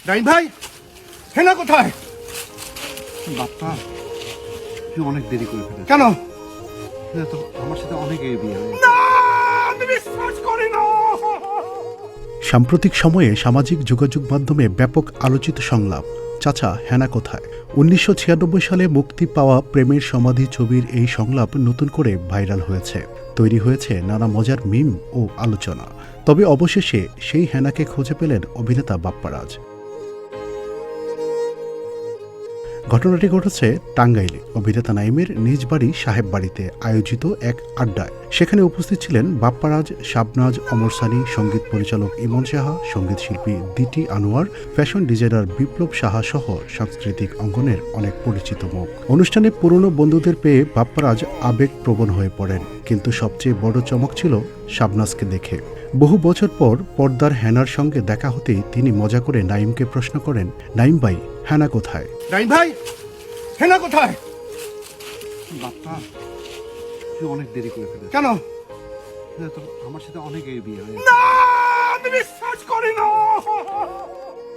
Rhyme ভাই, হেনা কোথায়? বাপ্পা, তুই অনেক দেরি করে ফেলেছিস। কেন? তো আমার সাথে অনেক বিয়ে হয়েছে। না, আমি বিশ্বাস করি না। সাম্প্রতিক সময়ে সামাজিক যোগাযোগ মাধ্যমে ব্যাপক আলোচিত সংলাপ চাচা হেনা কোথায়। 1996 সালে মুক্তি পাওয়া প্রেমের সমাধি ছবির এই সংলাপ নতুন করে ভাইরাল হয়েছে। তৈরি হয়েছে নানা মজার মিম ও আলোচনা। তবে অবশেষে সেই হেনাকে খুঁজে পেলেন অভিনেতা বাপ্পারাজ। ঘটনাটি ঘটেছে টাঙ্গাইলে অভিনেতা নাইমের নিজ বাড়ি সাহেব বাড়িতে আয়োজিত এক আড্ডায়। সেখানে উপস্থিত ছিলেন বাপ্পারাজ, শাবনাজ, অমর সানি, সঙ্গীত পরিচালক ইমন সাহা, সঙ্গীত শিল্পী দিটি আনোয়ার, ফ্যাশন ডিজাইনার বিপ্লব সাহা সহ সাংস্কৃতিক অঙ্গনের অনেক পরিচিত মুখ। অনুষ্ঠানে পুরনো বন্ধুদের পেয়ে বাপ্পারাজ আবেগপ্রবণ হয়ে পড়েন, কিন্তু সবচেয়ে বড় চমক ছিল শাবনাজকে দেখে। বহু বছর পর পর্দার হেনার সঙ্গে দেখা হতেই তিনি মজা করে নাইমকে প্রশ্ন করেন, নাইম ভাই, হেনা কোথায়? রাইম ভাই, হেনা কোথায়? বাপ্পা, তুই অনেক দেরি করে ফেলেছিস। কেন? তো আমার সাথে অনেক বিয়ে হয়েছে। না, আমি বিশ্বাস করি না।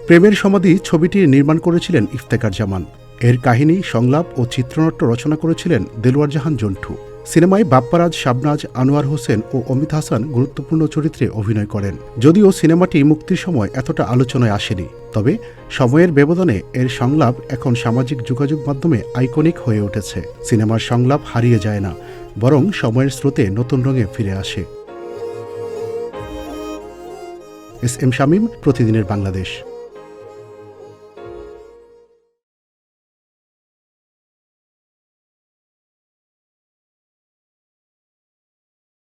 প্রেমের সমাধি ছবিটি নির্মাণ করেছিলেন ইফতেখার জামান। এর কাহিনী, সংলাপ ও চিত্রনাট্য রচনা করেছিলেন দেলোয়ার জাহান জন্টু। সিনেমায় বাপ্পারাজ, শাবনাজ, আনোয়ার হোসেন ও অমিত হাসান গুরুত্বপূর্ণ চরিত্রে অভিনয় করেন। যদিও সিনেমাটি মুক্তির সময় এতটা আলোচনায় আসেনি, তবে সময়ের ব্যবধানে এর সংলাপ এখন সামাজিক যোগাযোগ মাধ্যমে আইকনিক হয়ে উঠেছে। সিনেমার সংলাপ হারিয়ে যায় না, বরং সময়ের স্রোতে নতুন রঙে ফিরে আসে। এস এম শামীম, প্রতিদিনের বাংলাদেশ।